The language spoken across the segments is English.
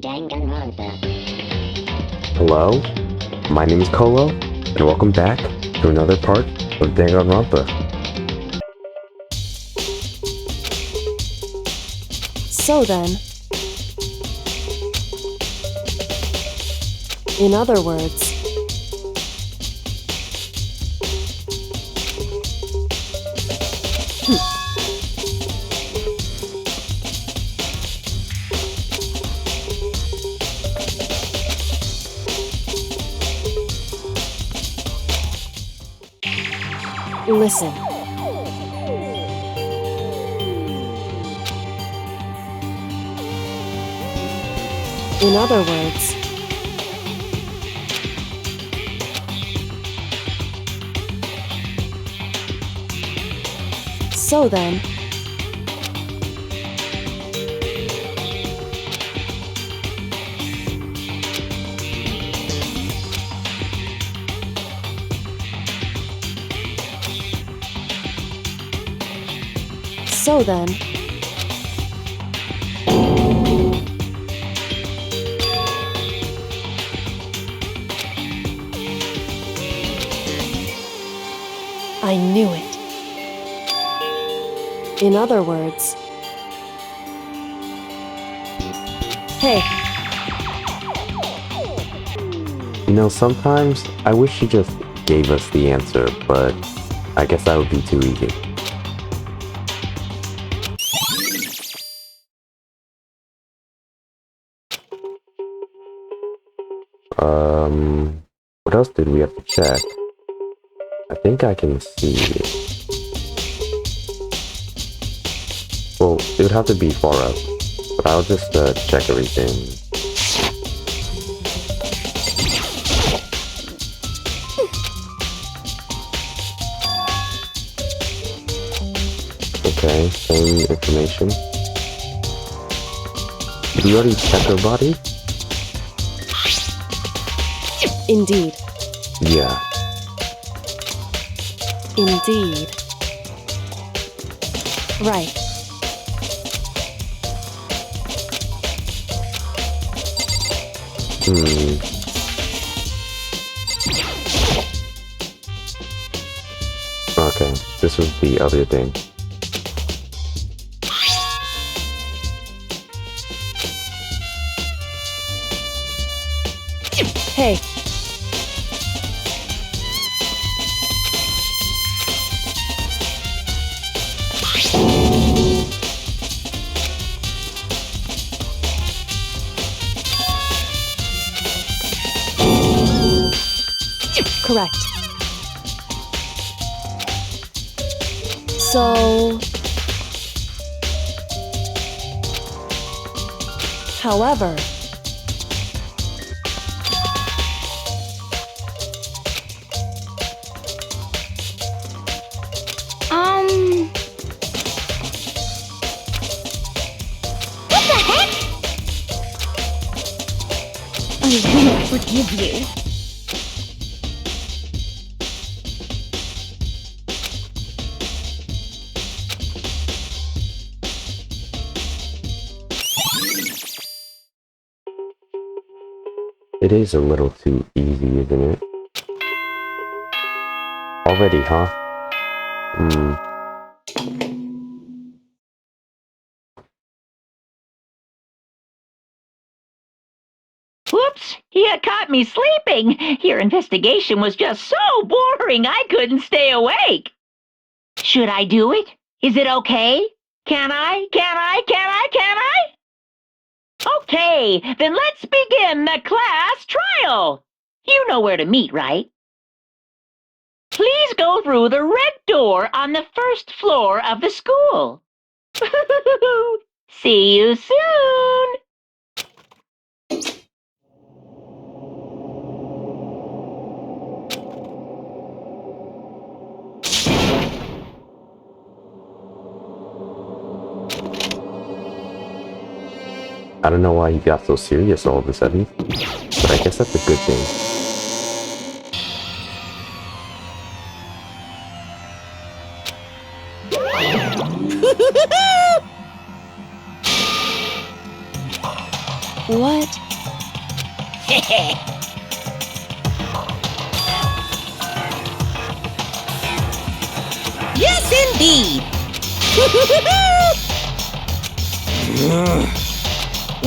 Danganronpa. Hello, my name is Kolo, and welcome back to another part of Danganronpa. So then, in other words, listen. In other words, so then, so then, I knew it. In other words, hey, You know, sometimes I wish you just gave us the answer, but I guess that would be too easy. What else did we have to check? I think I can see. Well, it would have to be far up, but I'll just check everything. Okay, same information. Did we already check her body? indeed, Yeah. indeed. Right. Okay, this was the other thing. Hey, correct. So, however, What the heck? I won't forgive you. It is a little too easy, isn't it? Already, huh? Whoops! You caught me sleeping! Your investigation was just so boring I couldn't stay awake! Should I do it? Is it okay? Can I? Okay, then let's begin the class trial! You know where to meet, right? Please go through the red door on the first floor of the school. See you soon! I don't know why he got so serious all of a sudden, but I guess that's a good thing. What? Yes, indeed.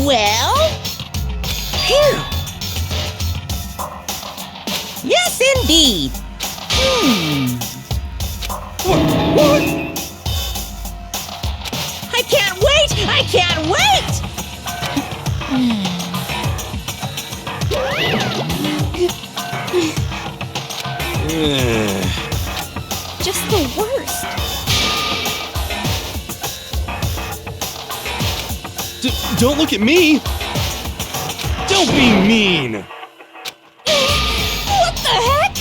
Well? Phew. Yes, indeed. What? I can't wait! I can't wait! Just the worst. Don't look at me! Don't be mean! What the heck?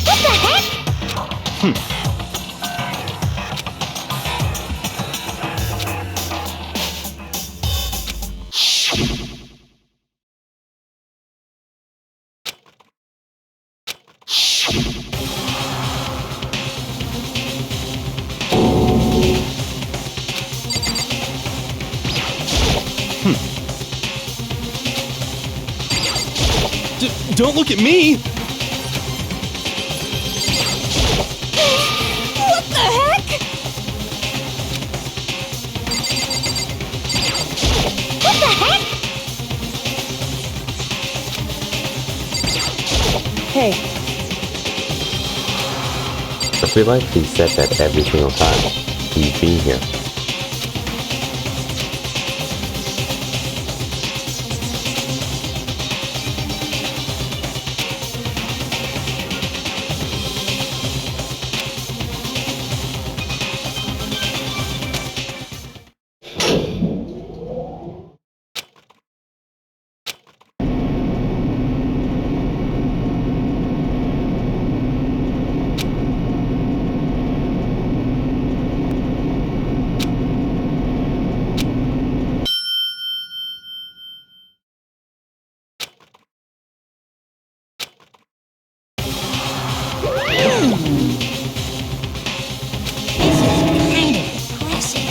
What the heck? Don't look at me! What the heck? What the heck? Hey, I feel like he said that every single time he'd be here. Kind of depressing.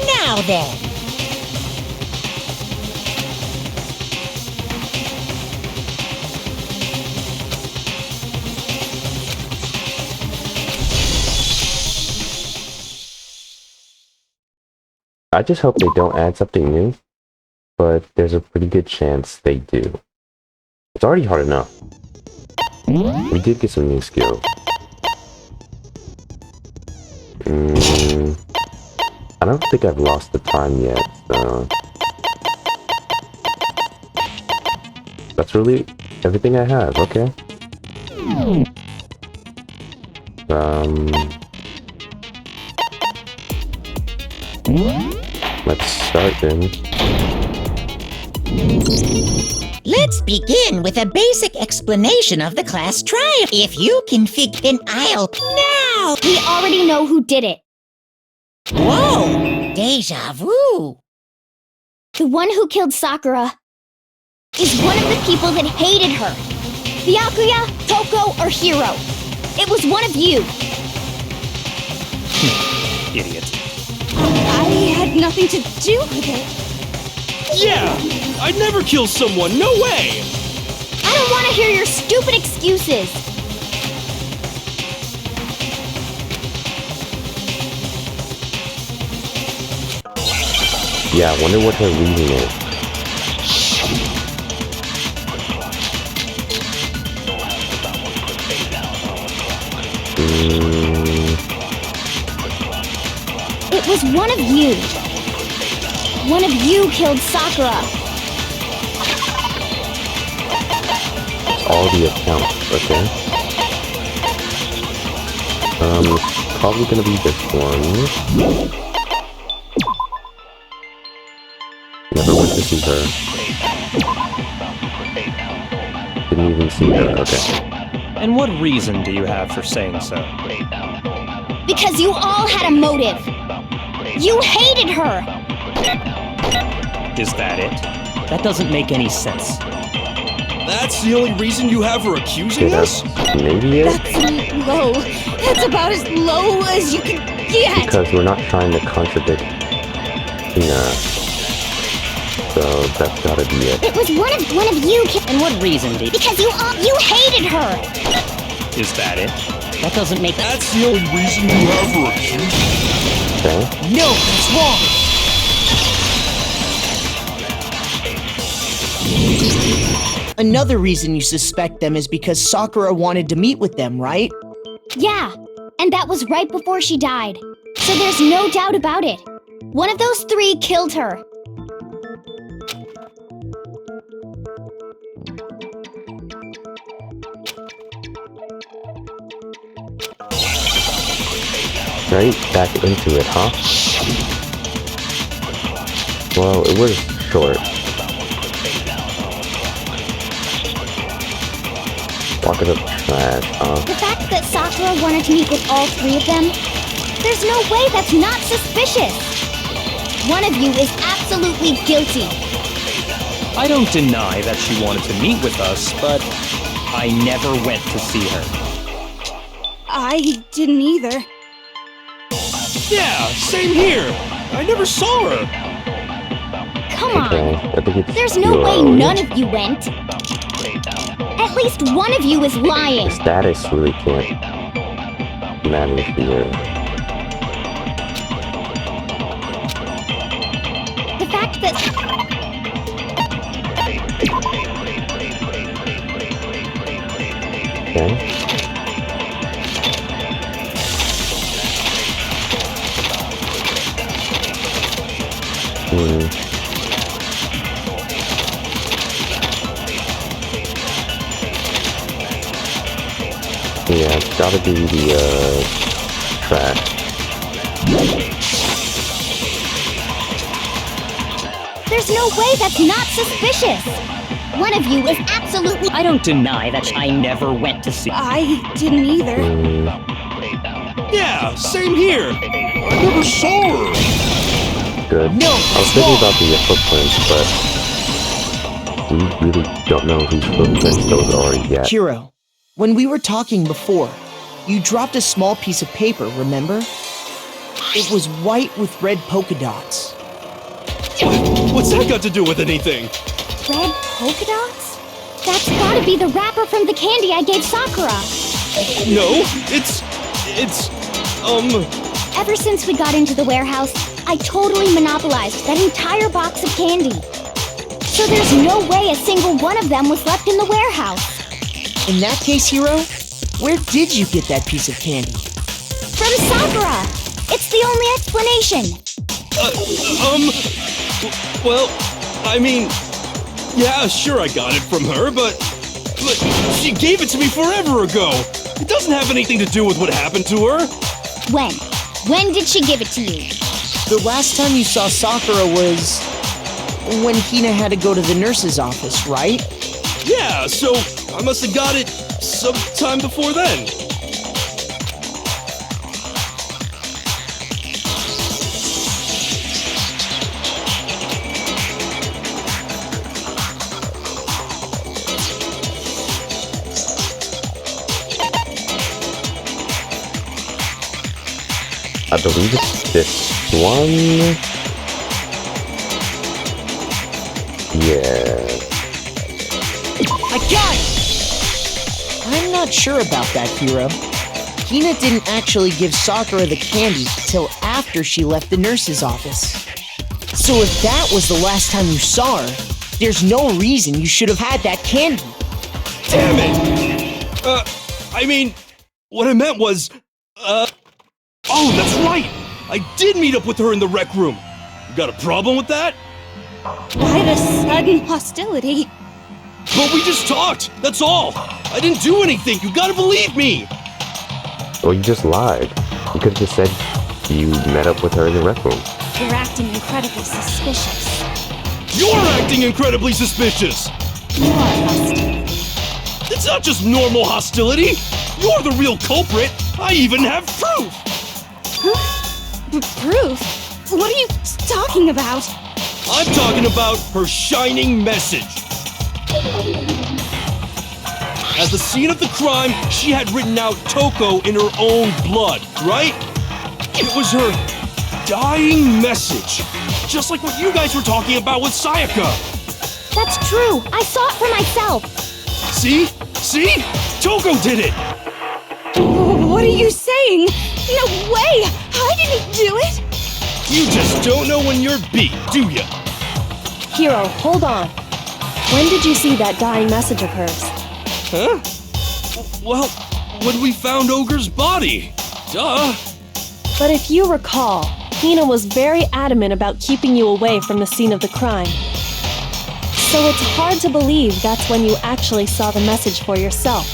Now then. I just hope they don't add something new, but there's a pretty good chance they do. It's already hard enough. We did get some new skills. I don't think I've lost the time yet, so... That's really everything I have, okay. Let's start then. Let's begin with a basic explanation of the class trial. If you can then I'll now. We already know who did it. Whoa! Deja vu. The one who killed Sakura is one of the people that hated her. Byakuya, Toko, or Hiro. It was one of you. Idiot. I had nothing to do with it. Yeah! I'd never kill someone, no way! I don't want to hear your stupid excuses. Yeah, I wonder what her reason is. It was one of you. One of you killed Sakura. All the accounts, okay? Probably gonna be this one. Never went to see her. Didn't even see her, okay. And what reason do you have for saying so? Because you all had a motive. You hated her. Is that it? That doesn't make any sense. That's the only reason you have her accusing Okay, us? that's maybe it. That's low. That's about as low as you can get. Because we're not trying to contradict Tina. So that's gotta be it. It was one of you. And what reason did Because you hated her. Is that it? that doesn't make That's the only reason you have her accusing us? Okay? No, that's wrong. Another reason you suspect them is because Sakura wanted to meet with them, right? Yeah, and that was right before she died. So there's no doubt about it. One of those three killed her. Right back into it, huh? Well, it was short. Walk it up trash, huh? The fact that Sakura wanted to meet with all three of them, there's no way that's not suspicious. One of you is absolutely guilty. I don't deny that she wanted to meet with us, but I never went to see her. I didn't either. Yeah, same here. I never saw her. Come Okay, on. I think it's There's no way zero. none of you went. At least one of you is lying. The status really can't matter here. The fact that Okay? Yeah, it's gotta be the, trash. there's no way that's not suspicious. One of you is absolutely. I don't deny that I never went to see. I didn't either. Yeah, same here. I never saw her. Good. No, I was thinking about the footprints, but we really don't know whose footprints those are yet. Hiro, when we were talking before, you dropped a small piece of paper, remember? It was white with red polka dots. What's that got to do with anything? Red polka dots? That's gotta be the wrapper from the candy I gave Sakura. No, it's, Ever since we got into the warehouse, I totally monopolized that entire box of candy. So there's no way a single one of them was left in the warehouse. In that case, Hiro, where did you get that piece of candy? From Sakura! It's the only explanation. well, I mean, yeah, sure I got it from her, but she gave it to me forever ago. It doesn't have anything to do with what happened to her. When? When did she give it to you? The last time you saw Sakura was when Hina had to go to the nurse's office, right? Yeah, so I must have got it sometime before then. I believe it's this one. Yeah. I got it! I'm not sure about that, Hiro. Hina didn't actually give Sakura the candy till after she left the nurse's office. So if that was the last time you saw her, there's no reason you should have had that candy. Damn it! I mean, what I meant was, oh, that's right! I did meet up with her in the rec room. You got a problem with that? Why the sudden hostility? But we just talked, that's all. I didn't do anything, you gotta believe me. Well, you just lied. You could have just said you met up with her in the rec room. You're acting incredibly suspicious. You're acting incredibly suspicious. You are hostile. It's not just normal hostility. You're the real culprit. I even have proof. Proof? What are you talking about? I'm talking about her shining message. At the scene of the crime, she had written out Toko in her own blood, right? It was her dying message. Just like what you guys were talking about with Sayaka. That's true. I saw it for myself. See? See? Toko did it! What are you saying? No way! I didn't do it! You just don't know when you're beat, do ya? Hiro, hold on. When did you see that dying message of hers? Huh? Well, when we found Ogre's body. Duh. But if you recall, Hina was very adamant about keeping you away from the scene of the crime. So it's hard to believe that's when you actually saw the message for yourself.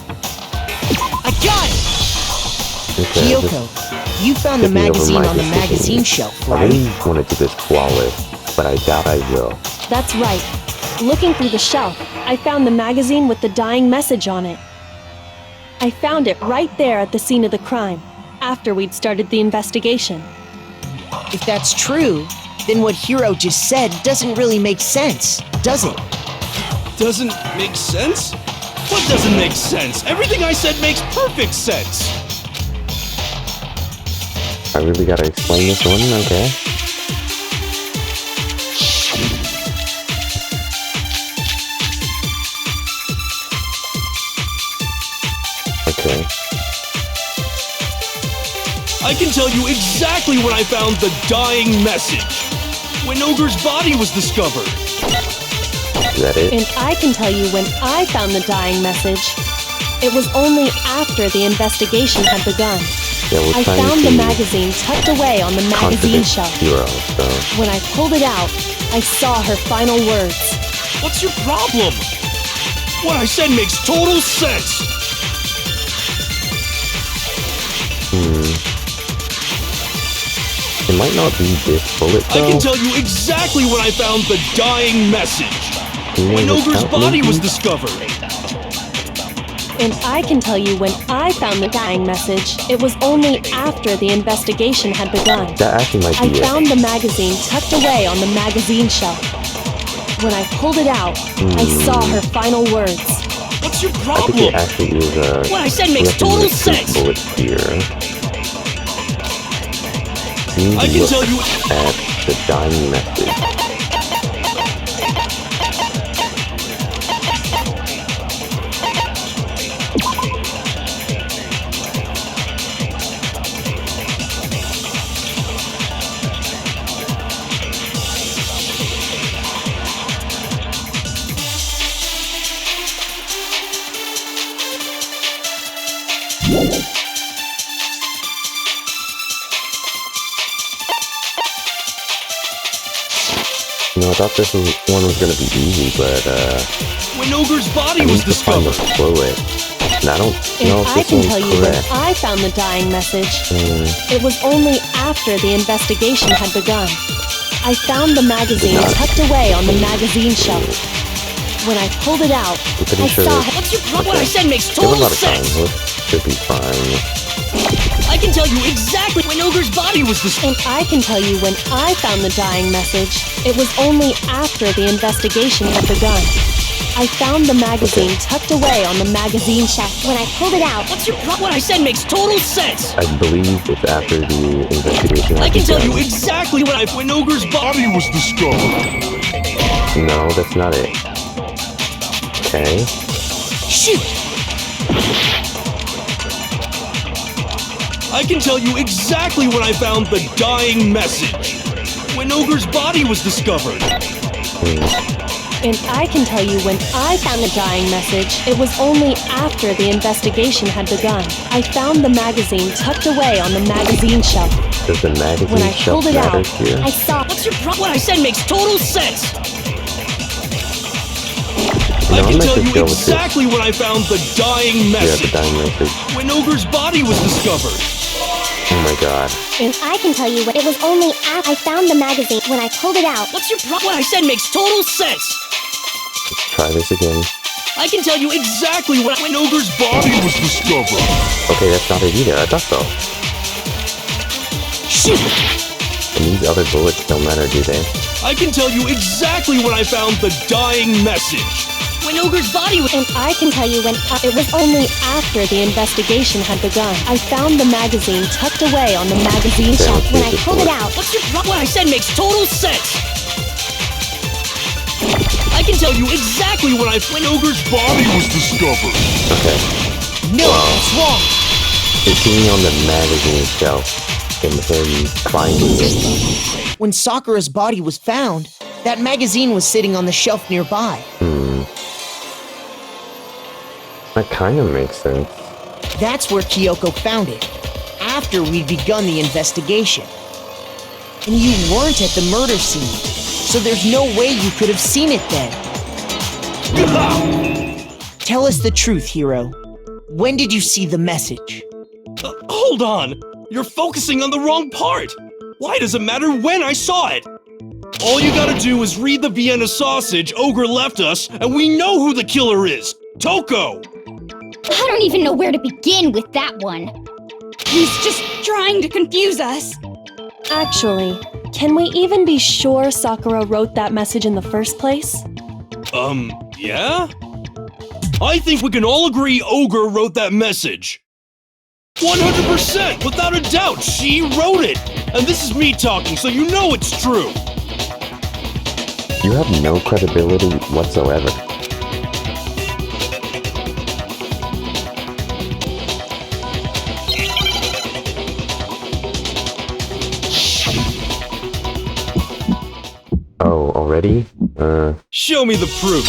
I got it! Okay, Kyoko, you found the Get me over magazine my on the decision. magazine shelf, I right? really want to do this flawless, but I doubt I will. That's right. Looking through the shelf, I found the magazine with the dying message on it. I found it right there at the scene of the crime, after we'd started the investigation. If that's true, then what Hiro just said doesn't really make sense, does it? Doesn't make sense? What doesn't make sense? Everything I said makes perfect sense. I really gotta explain this one, okay? Okay. I can tell you exactly when I found the dying message. When Ogre's body was discovered. Is that it? And I can tell you when I found the dying message. It was only after the investigation had begun. Yeah, we're I trying found to the magazine tucked away on the magazine contradict shelf. Hiro, so When I pulled it out, I saw her final words. What's your problem? What I said makes total sense. it might not be this bullet I though. can tell you exactly when I found the dying message. You When know Ogre's without body was maybe? discovered. And I can tell you when I found the dying message, it was only after the investigation had begun. That actually might I be it. found the magazine tucked away on the magazine shelf. When I pulled it out, I saw her final words. What's your I think problem? it actually is What I said we makes have to total use two sense. bullets here. You I can look tell you. at the dying message. You know, I thought this one was gonna be easy, but When Ogre's body I was need to find the discovered. bullet. And I don't know And if I this can one's tell you when correct. I found the dying message, Hmm, it was only after the investigation had begun. I found the magazine Not- tucked away on the magazine shelf. When I pulled it out, I'm pretty I sure saw this- What's your problem? What I okay. said makes We have a total lot of time. sense. This should be fine. I can tell you exactly when Ogre's body was discovered. and I can tell you when I found the dying message, it was only after the investigation had begun. I found the magazine tucked away on the magazine shelf. When I pulled it out, What's your problem? What I said makes total sense. I believe it's after the investigation. I had can tell begun. you exactly when Ogre's body was discovered. No, that's not it. Okay. Shoot! I can tell you exactly when I found the dying message. When Ogre's body was discovered. And I can tell you when I found the dying message, it was only after the investigation had begun. I found the magazine tucked away on the magazine shelf. Does the magazine When I shelf pulled it matter out, here? I saw. What's your problem? What I said makes total sense. No, I I'm can not tell just you go with this. exactly when I found the dying Yeah, the message. dying message. When Ogre's body was discovered. Oh my god. and I can tell you when it was only after I found the magazine. When I pulled it out, What's your problem? What I said makes total sense. Let's try this again. I can tell you exactly when Ogre's body was discovered. Okay, that's not it either. I thought so. Shoot! And these other bullets don't matter, do they? I can tell you exactly when I found the dying message. When Ogre's body was... And I can tell you when it was only after the investigation had begun. I found the magazine tucked away on the magazine shelf. When I pulled it out, What's your... What I said makes total sense. I can tell you exactly when Ogre's body was discovered. Okay. No, that's wrong. It's seen on the magazine shelf and him finding it. When Sakura's body was found, that magazine was sitting on the shelf nearby. That kind of makes sense. That's where Kyoko found it, after we'd begun the investigation. And you weren't at the murder scene, so there's no way you could have seen it then. Tell us the truth, Hiro. When did you see the message? Hold on! You're focusing on the wrong part! Why does it matter when I saw it? All you gotta do is read the Vienna sausage Ogre left us, and we know who the killer is! Toko! I don't even know where to begin with that one. He's just trying to confuse us. Actually, can we even be sure Sakura wrote that message in the first place? Yeah? I think we can all agree Ogre wrote that message. 100%, without a doubt, she wrote it! And this is me talking, so you know it's true! You have no credibility whatsoever. Oh, already? Show me the proof.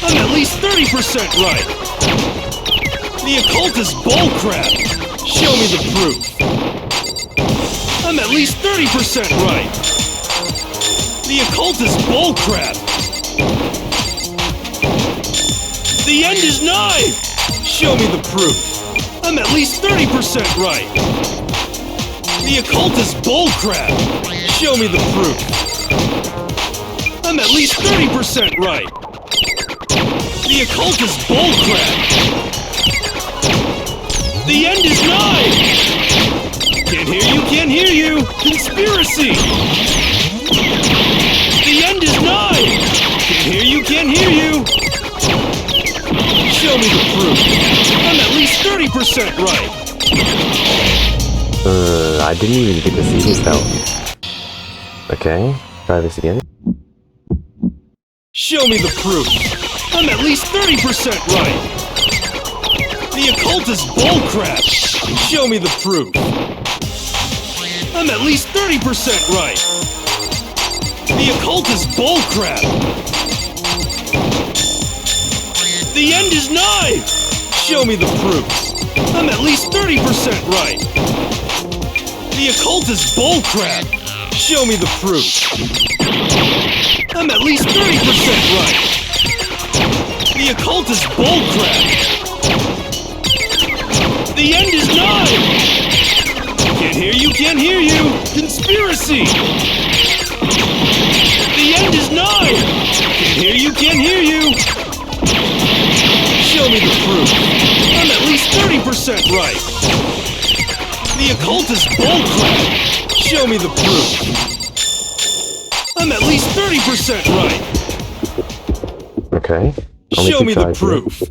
I'm at least 30% right. The occult is bullcrap. Show me the proof. I'm at least 30% right. The occult is bullcrap. The end is nigh. Show me the proof. I'm at least 30% right. The occult is bullcrap. Show me the proof. I'm at least 30% right. The occult is bullcrap. The end is nigh. Can't hear you, can't hear you. Conspiracy. The end is nigh. Can't hear you, can't hear you. Show me the proof. I'm at least 30% right. I didn't even get to see his health. Okay, try this again. Show me the proof. I'm at least 30% right. The occult is bullcrap. Show me the proof. I'm at least 30% right. The occult is bullcrap. The end is nigh. Show me the proof. I'm at least 30% right. The occult is bullcrap. Show me the proof. I'm at least 30% right. The occult is bullcrap. The end is nigh. Can't hear you, can't hear you. Conspiracy. The end is nigh. Can't hear you, can't hear you. Show me the proof. I'm at least 30% right. The occult is bullcrap. Show me the proof. I'm at least 30% right. Okay. Show me the proof.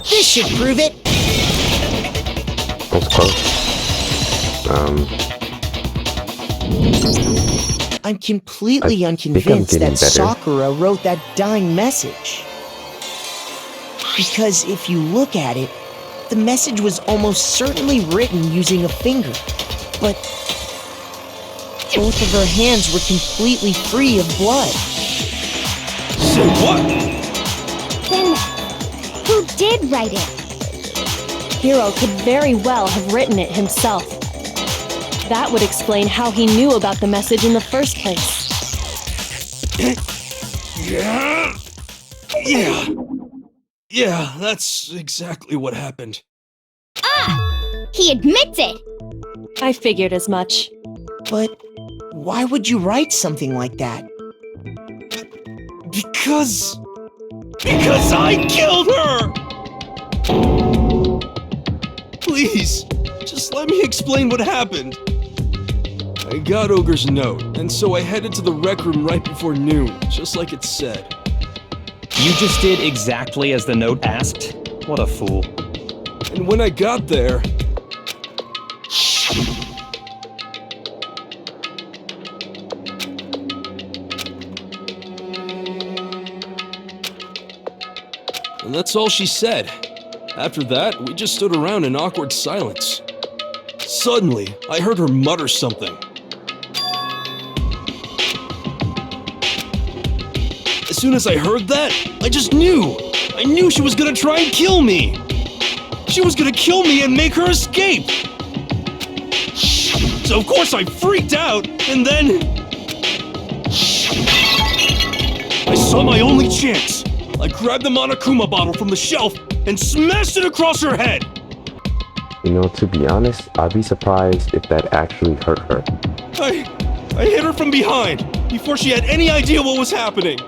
This should prove it. That's close. I'm completely I unconvinced think I'm that getting better. Sakura wrote that dying message. Because if you look at it, the message was almost certainly written using a finger. But both of her hands were completely free of blood. Say what? Then, who did write it? Hiro could very well have written it himself. That would explain how he knew about the message in the first place. Yeah, that's exactly what happened. Ah! He admits it! I figured as much. But why would you write something like that? Because Because I killed her! Please, just let me explain what happened. I got Ogre's note, and so I headed to the rec room right before noon, just like it said. You just did exactly as the note asked? What a fool. And when I got there... And that's all she said. After that, we just stood around in awkward silence. Suddenly, I heard her mutter something. As soon as I heard that, I just knew! I knew she was gonna try and kill me! She was gonna kill me and make her escape! So of course I freaked out, and then... I saw my only chance! I grabbed the Monokuma bottle from the shelf and smashed it across her head! You know, to be honest, I'd be surprised if that actually hurt her. I hit her from behind, before she had any idea what was happening.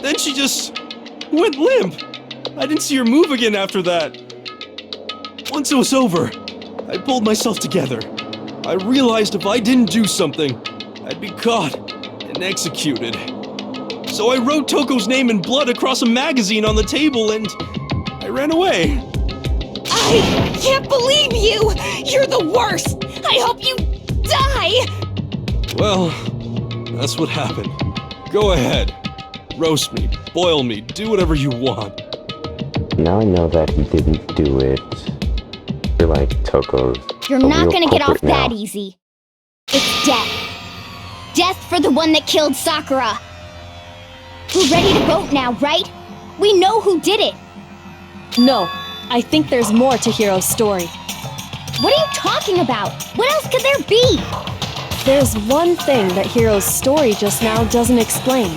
Then she just went limp. I didn't see her move again after that. Once it was over, I pulled myself together. I realized if I didn't do something, I'd be caught and executed. So I wrote Toko's name in blood across a magazine on the table and I ran away. I can't believe you! You're the worst! I hope you die! Well, that's what happened. Go ahead. Roast me, boil me, do whatever you want. Now I know that he didn't do it. I feel like Toko's You're the not real gonna get off culprit now. that easy. It's death. Death for the one that killed Sakura. We're ready to vote now, right? We know who did it. No, I think there's more to Hiro's story. What are you talking about? What else could there be? There's one thing that Hiro's story just now doesn't explain.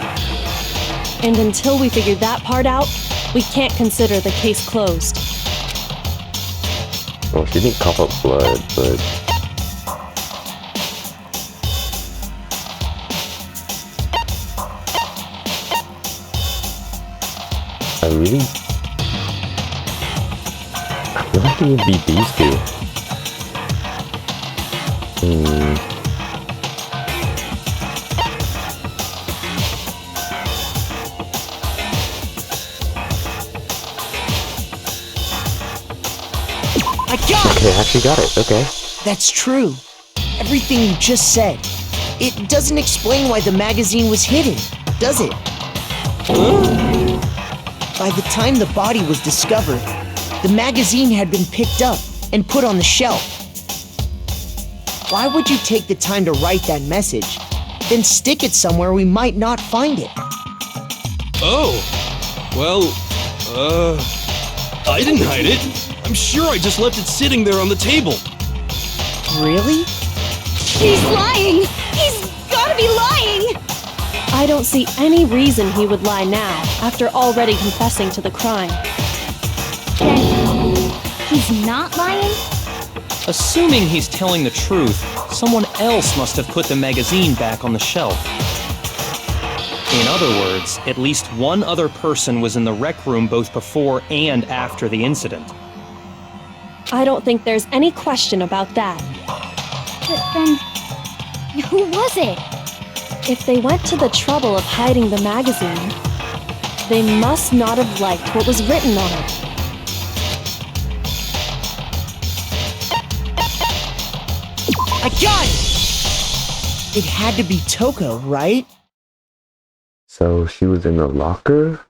And until we figure that part out, we can't consider the case closed. Well, she didn't cough up blood, but... I feel like it would be these two. Okay, I actually got it, okay. That's true. Everything you just said. It doesn't explain why the magazine was hidden, does it? By the time the body was discovered, the magazine had been picked up and put on the shelf. Why would you take the time to write that message, then stick it somewhere we might not find it? Oh, well, I didn't hide it. I'm sure I just left it sitting there on the table. Really? He's lying! He's gotta be lying! I don't see any reason he would lie now, after already confessing to the crime. Then he's not lying? Assuming he's telling the truth, someone else must have put the magazine back on the shelf. In other words, at least one other person was in the rec room both before and after the incident. I don't think there's any question about that. But then, who was it? If they went to the trouble of hiding the magazine, they must not have liked what was written on it. I got it! It had to be Toko, right? So she was in the locker?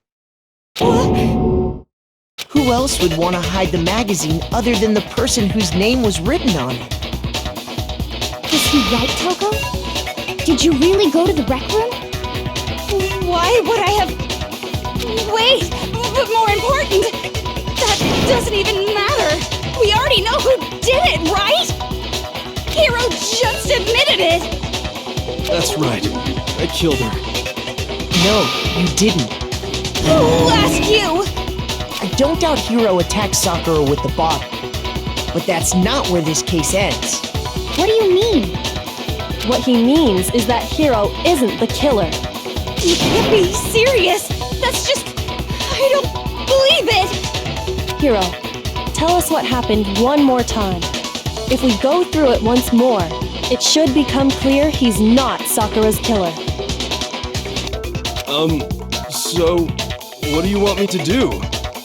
Who else would want to hide the magazine other than the person whose name was written on it? Is he right, Toko? Did you really go to the rec room? Why would I have... Wait! But more important, that doesn't even matter! We already know who did it, right? Hiro just admitted it! That's right. I killed her. No, you didn't. Who asked you? I don't doubt Hiro attacked Sakura with the bottle. But that's not where this case ends. What do you mean? What he means is that Hiro isn't the killer. You can't be serious! That's just... I don't believe it! Hiro, tell us what happened one more time. If we go through it once more, it should become clear he's not Sakura's killer. So, what do you want me to do?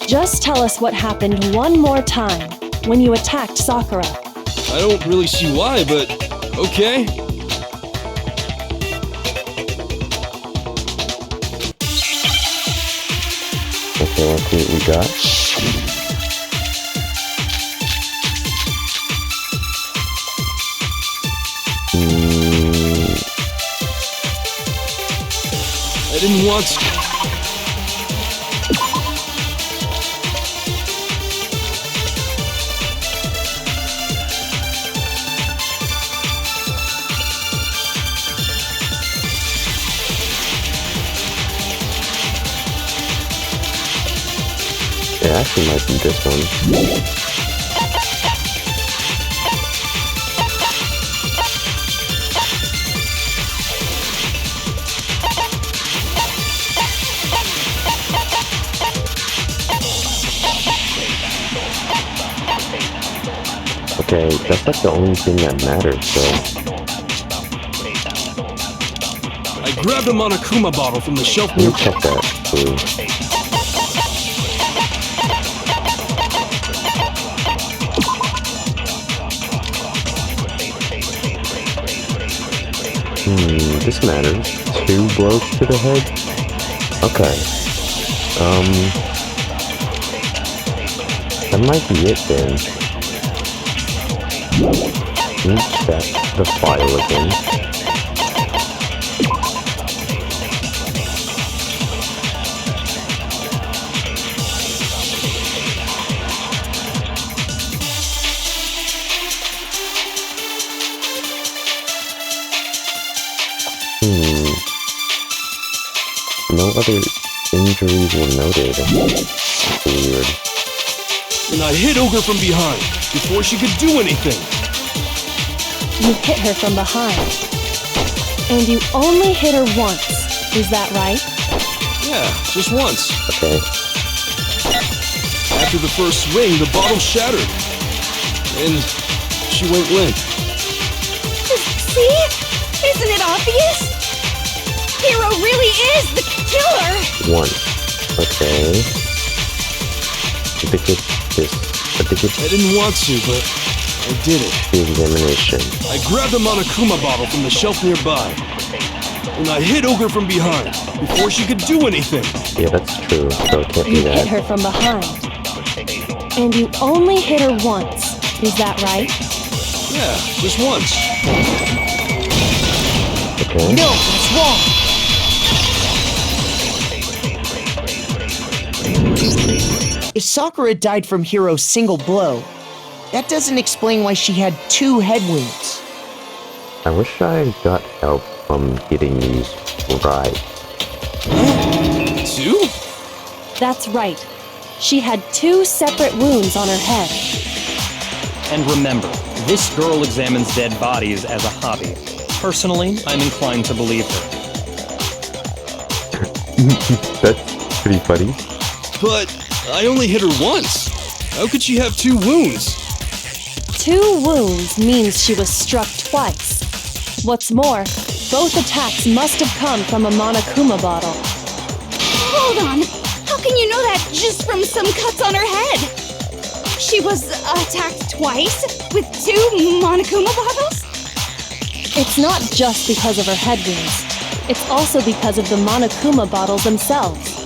Just tell us what happened one more time when you attacked Sakura. I don't really see why, but okay. Okay, let's see what we got. I didn't want to. It actually might be this one. Okay, that's like the only thing that matters, so... I grabbed a Monokuma bottle from the shelf Let me near... check that, please. This matters. 2 blows to the head? Okay. That might be it then. Let me check the file again. No other injuries were noted. Weird. And I hit Ogre from behind, before she could do anything. You hit her from behind. And you only hit her once. Is that right? Yeah, just once. Okay. After the first swing, the bottle shattered. And she went limp. See? Isn't it obvious? Hiro really is the killer! 1. Okay. I think it's I didn't want to, but I did it. the examination. I grabbed a Monokuma bottle from the shelf nearby. And I hit Ogre from behind, before she could do anything. Yeah, that's true, so it can't be You hit that. her from behind. And you only hit her once. Is that right? Yeah, just once. Okay. No, that's wrong! If Sakura died from Hiro's single blow, that doesn't explain why she had 2 head wounds. I wish I got help from getting these right. 2? That's right. She had 2 separate wounds on her head. And remember, this girl examines dead bodies as a hobby. Personally, I'm inclined to believe her. That's pretty funny. But I only hit her once. How could she have 2 wounds? 2 wounds means she was struck twice. What's more, both attacks must have come from a Monokuma bottle. Hold on! How can you know that just from some cuts on her head? She was attacked twice with 2 Monokuma bottles? It's not just because of her head wounds. It's also because of the Monokuma bottles themselves.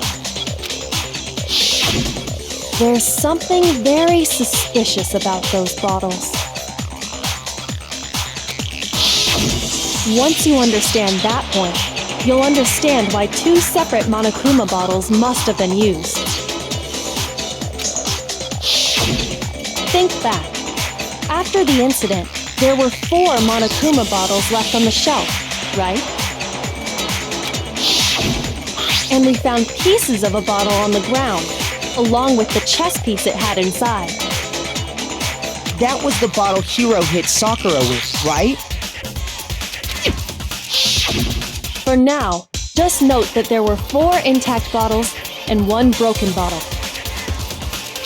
There's something very suspicious about those bottles. Once you understand that point, you'll understand why 2 separate Monokuma bottles must have been used. Think back. After the incident, there were 4 Monokuma bottles left on the shelf, right? And we found pieces of a bottle on the ground, along with the chess piece it had inside. That was the bottle Hiro hit Sakura with, right? For now, Just note that there were 4 intact bottles and 1 broken bottle.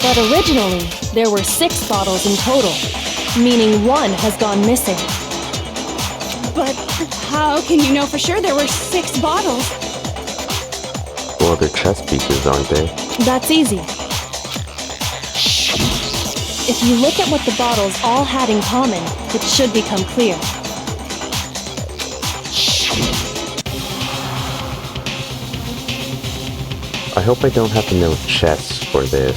But originally, there were 6 bottles in total, meaning 1 has gone missing. But how can you know for sure there were 6 bottles? Well, they're chess pieces, aren't they? That's easy. If you look at what the bottles all had in common, it should become clear. I hope I don't have to know chess for this.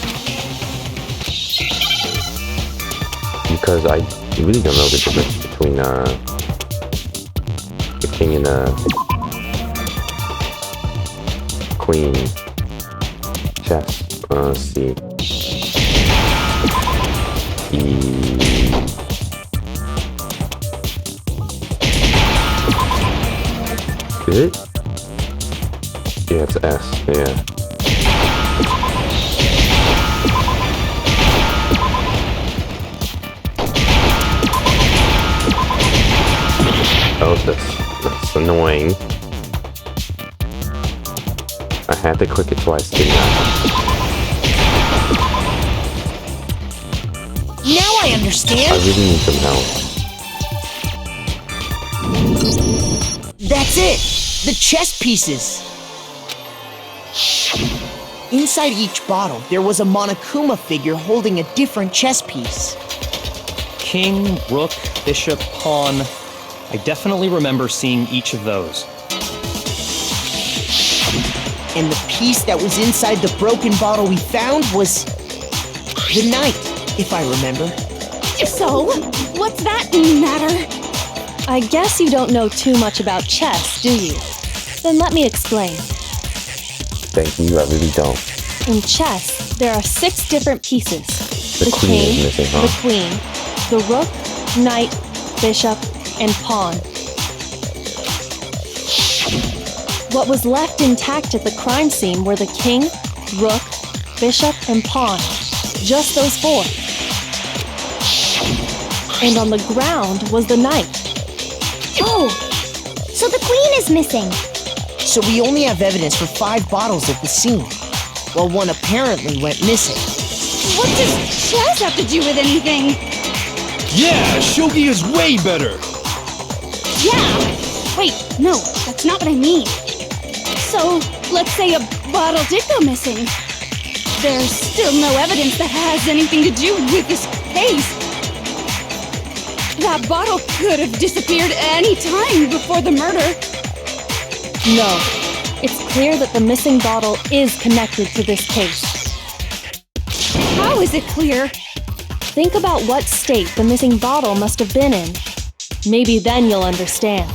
Because I really don't know the difference between the king and the queen. Chess. Let's see. Is it? Yeah, it's S. Yeah. Oh, that's annoying. I had to click it twice, didn't I? Now I understand! I really need some help. That's it! The chess pieces! Inside each bottle, there was a Monokuma figure holding a different chess piece. King, rook, bishop, pawn. I definitely remember seeing each of those. And the piece that was inside the broken bottle we found was the knight, if I remember. So, what's that matter? I guess you don't know too much about chess, do you? Then let me explain. Thank you, I really don't. In chess, there are 6 different pieces. The queen is missing, huh? The queen, the rook, knight, bishop, and pawn. What was left intact at the crime scene were the king, rook, bishop, and pawn. Just those 4. And on the ground was the knight. Oh, so the queen is missing. So we only have evidence for 5 bottles at the scene, while 1 apparently went missing. What does chess have to do with anything? Yeah, shogi is way better! Yeah! Wait, no, that's not what I mean. So, let's say a bottle did go missing. There's still no evidence that has anything to do with this case. That bottle could have disappeared any time before the murder. No, it's clear that the missing bottle is connected to this case. How is it clear? Think about what state the missing bottle must have been in. Maybe then you'll understand.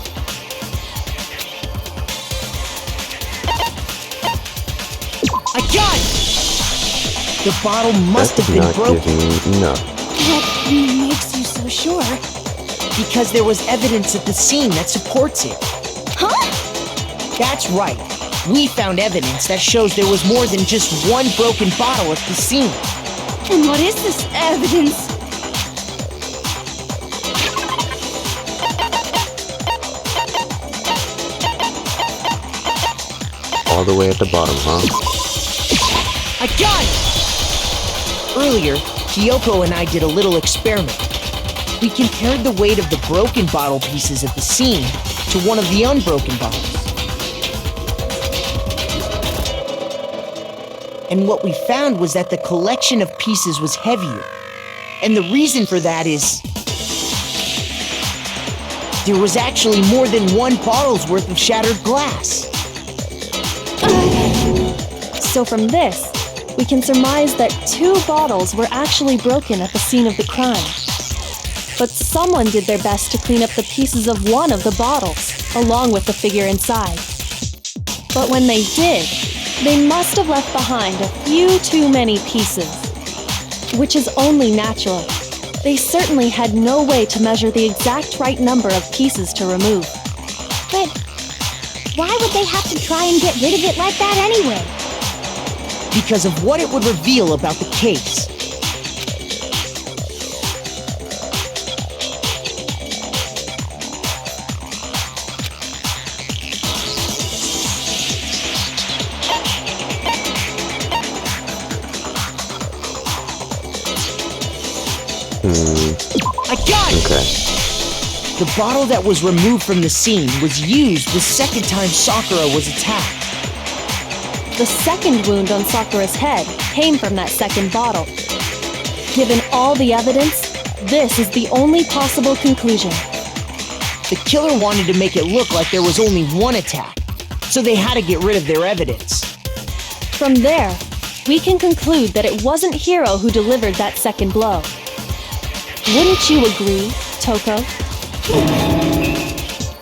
I got it! The bottle must That have been does not broken give me enough. What makes you so sure? because there was evidence at the scene that supports it. Huh? That's right. We found evidence that shows there was more than just one broken bottle at the scene. And what is this evidence? All the way at the bottom, huh? I got it! Earlier, Kyoko and I did a little experiment. We compared the weight of the broken bottle pieces at the scene to one of the unbroken bottles. And what we found was that the collection of pieces was heavier. And the reason for that is there was actually more than one bottle's worth of shattered glass. So from this, we can surmise that 2 bottles were actually broken at the scene of the crime. But someone did their best to clean up the pieces of one of the bottles, along with the figure inside. But when they did, they must have left behind a few too many pieces. Which is only natural. They certainly had no way to measure the exact right number of pieces to remove. But why would they have to try and get rid of it like that anyway? Because of what it would reveal about the case. I got it! Okay. The bottle that was removed from the scene was used the second time Sakura was attacked. The second wound on Sakura's head came from that second bottle. Given all the evidence, this is the only possible conclusion. The killer wanted to make it look like there was only one attack, so they had to get rid of their evidence. From there, we can conclude that it wasn't Hiro who delivered that second blow. Wouldn't you agree, Toko?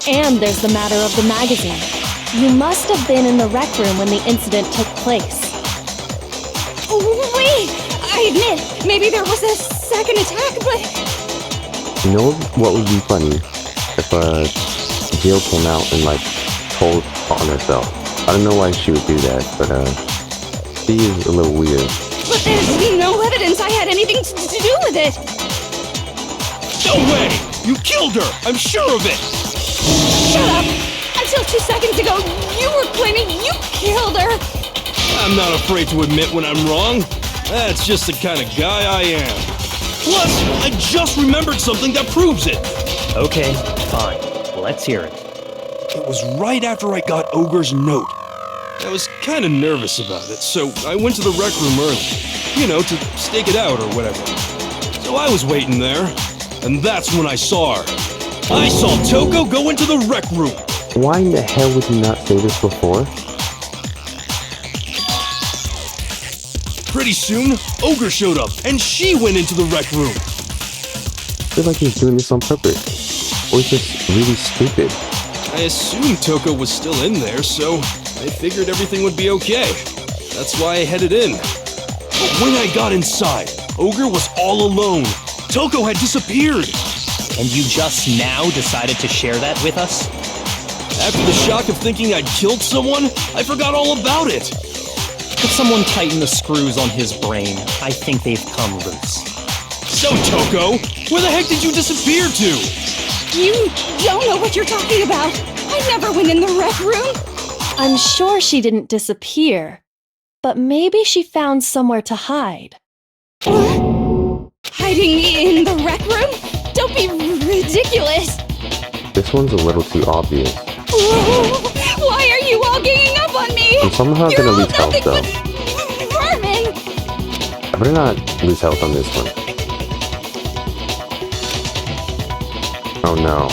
And there's the matter of the magazine. You must have been in the rec room when the incident took place. Wait! I admit, maybe there was a second attack, but... You know what would be funny? If Jill came out and told on herself. I don't know why she would do that, but she is a little weird. But there's no evidence I had anything to do with it! No way! You killed her! I'm sure of it! Shut up! Until 2 seconds ago, you were claiming you killed her! I'm not afraid to admit when I'm wrong. That's just the kind of guy I am. Plus, I just remembered something that proves it. Okay, fine. Let's hear it. It was right after I got Ogre's note. I was kind of nervous about it, so I went to the rec room early. You know, to stake it out or whatever. So I was waiting there, and that's when I saw her. I saw Toko go into the rec room. Why in the hell would you not say this before? Pretty soon, Ogre showed up, and she went into the rec room. I feel like he's doing this on purpose. Or he's just really stupid. I assumed Toko was still in there, so I figured everything would be okay. That's why I headed in. But when I got inside, Ogre was all alone. Toko had disappeared. And you just now decided to share that with us? After the shock of thinking I'd killed someone, I forgot all about it. Could someone tighten the screws on his brain? I think they've come loose. So, Toko, where the heck did you disappear to? You don't know what you're talking about! I never went in the rec room! I'm sure she didn't disappear, but maybe she found somewhere to hide. What? Hiding in the rec room? Don't be ridiculous! This one's a little too obvious. Why are you all ganging up on me? I'm somehow You're gonna all lose health nothing though. but vermin! I better not lose health on this one. Oh no.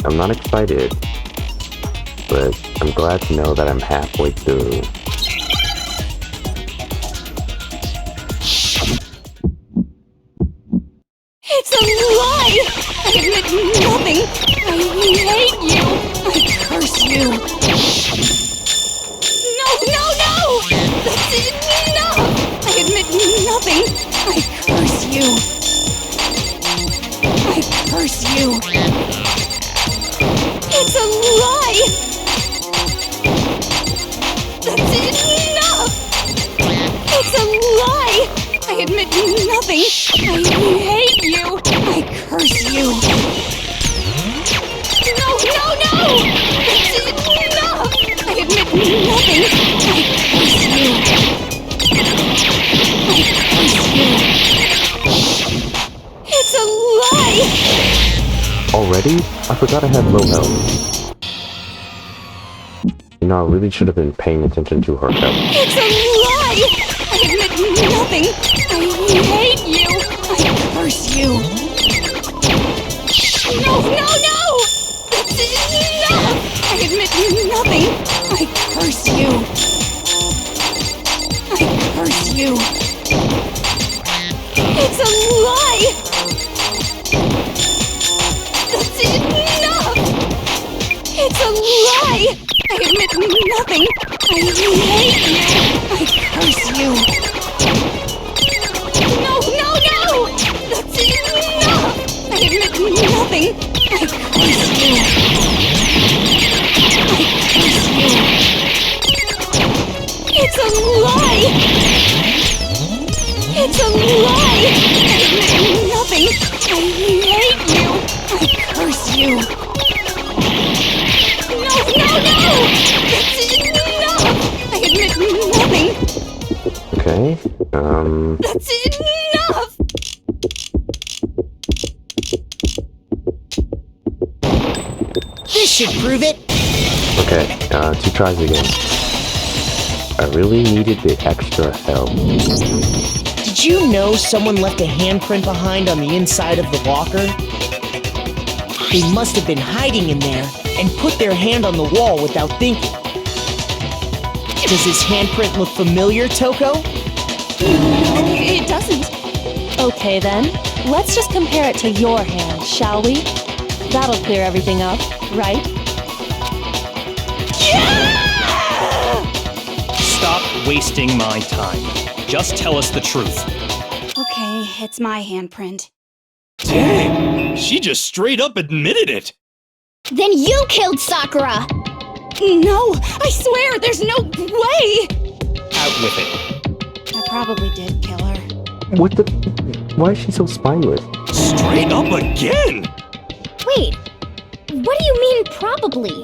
I'm not excited, but I'm glad to know that I'm halfway through. It's a lie! I admit nothing! I hate you! I curse you! No! That's enough! I admit nothing! I curse you! I curse you! It's a lie! That's enough! It's a lie! I admit nothing! I hate you! I curse you! No! That's enough! I admit nothing! I curse you! I curse you! It's a lie! Already? I forgot I had low health. You know, I really should have been paying attention to her health. It's a lie! I admit nothing! I hate you! I curse you! No! That's enough! I admit nothing! I curse you! I curse you! It's a lie! That's enough! It's a lie! I admit nothing! I hate you! I curse you! lie! It's a lie! I admit nothing! I hate you! I curse you! No! That's enough! I admit nothing! Okay, That's enough! This should prove it. okay, 2 tries again. I really needed the extra help. Did you know someone left a handprint behind on the inside of the locker? They must have been hiding in there and put their hand on the wall without thinking. Does this handprint look familiar, Toko? No, it doesn't. Okay then, let's just compare it to your hand, shall we? That'll clear everything up, right? Stop wasting my time. Just tell us the truth. Okay, it's my handprint. Dang, she just straight up admitted it. Then you killed Sakura! No, I swear, there's no way! Out with it. I probably did kill her. What the? Why is she so spineless? Straight up again. Wait, what do you mean probably?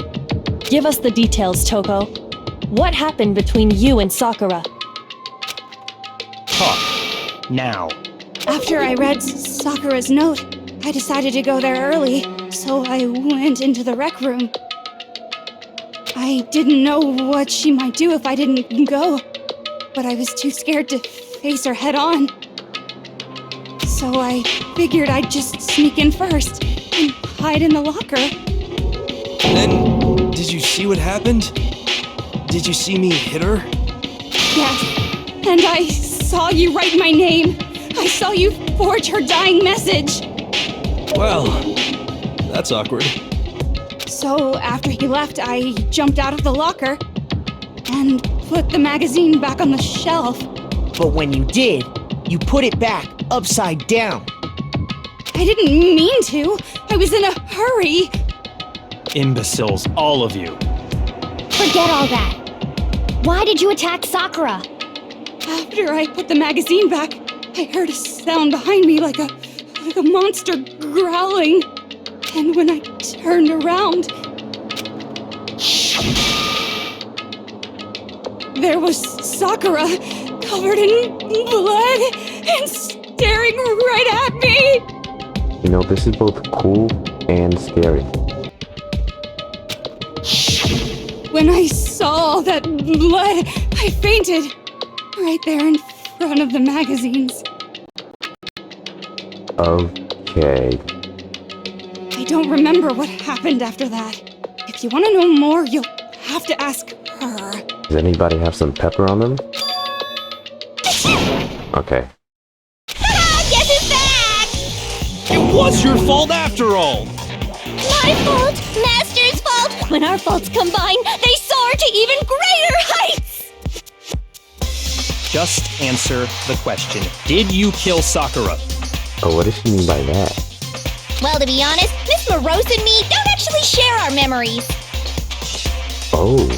Give us the details, Toko. What happened between you and Sakura? Talk. Now. After I read Sakura's note, I decided to go there early, so I went into the rec room. I didn't know what she might do if I didn't go, but I was too scared to face her head on. So I figured I'd just sneak in first and hide in the locker. Then, did you see what happened? Did you see me hit her? Yes, and I saw you write my name. I saw you forge her dying message. Well, that's awkward. So after he left, I jumped out of the locker and put the magazine back on the shelf. But when you did, you put it back upside down. I didn't mean to. I was in a hurry. Imbeciles, all of you. Forget all that. Why did you attack Sakura? After I put the magazine back, I heard a sound behind me like a monster growling. And when I turned around, there was Sakura, covered in blood and staring right at me. You know, this is both cool and scary. When I saw that blood, I fainted right there in front of the magazines. Okay. I don't remember what happened after that. If you want to know more, you'll have to ask her. Does anybody have some pepper on them? Okay. Guess it's back! It was your fault after all. My fault! Master's fault! When our faults combine, they soar to even greater heights! Just answer the question. Did you kill Sakura? Oh, what does she mean by that? Well, to be honest, Miss Morose and me don't actually share our memories. Oh.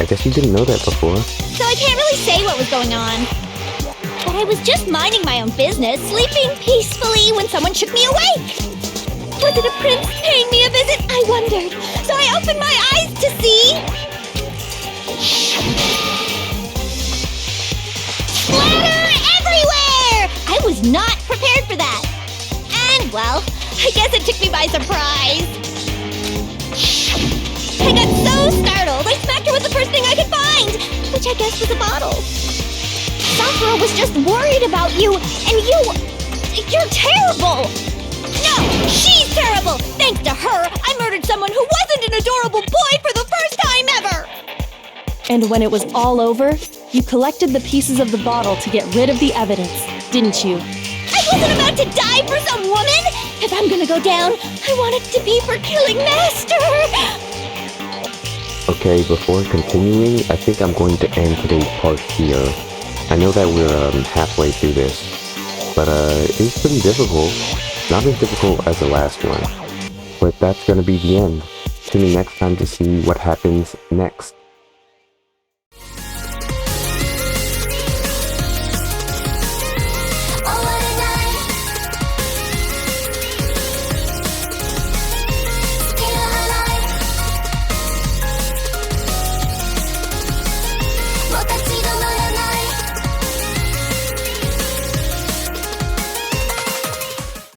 I guess you didn't know that before. So I can't really say what was going on. But I was just minding my own business, sleeping peacefully when someone shook me awake. Was it a prince paying me a visit? I wondered. So I opened my eyes to see... splatter everywhere! I was not prepared for that. And, well, I guess it took me by surprise. I got so startled, I smacked her with the first thing I could find, which I guess was a bottle. Sakura was just worried about you, and you're terrible! No, she's terrible! Thanks to her, I murdered someone who wasn't an adorable boy for the first time ever! And when it was all over, you collected the pieces of the bottle to get rid of the evidence, didn't you? I wasn't about to die for some woman! If I'm gonna go down, I want it to be for killing Master! Okay, before continuing, I think I'm going to end today's part here. I know that we're halfway through this, but it was pretty difficult. Not as difficult as the last one. But that's gonna be the end. Tune in next time to see what happens next.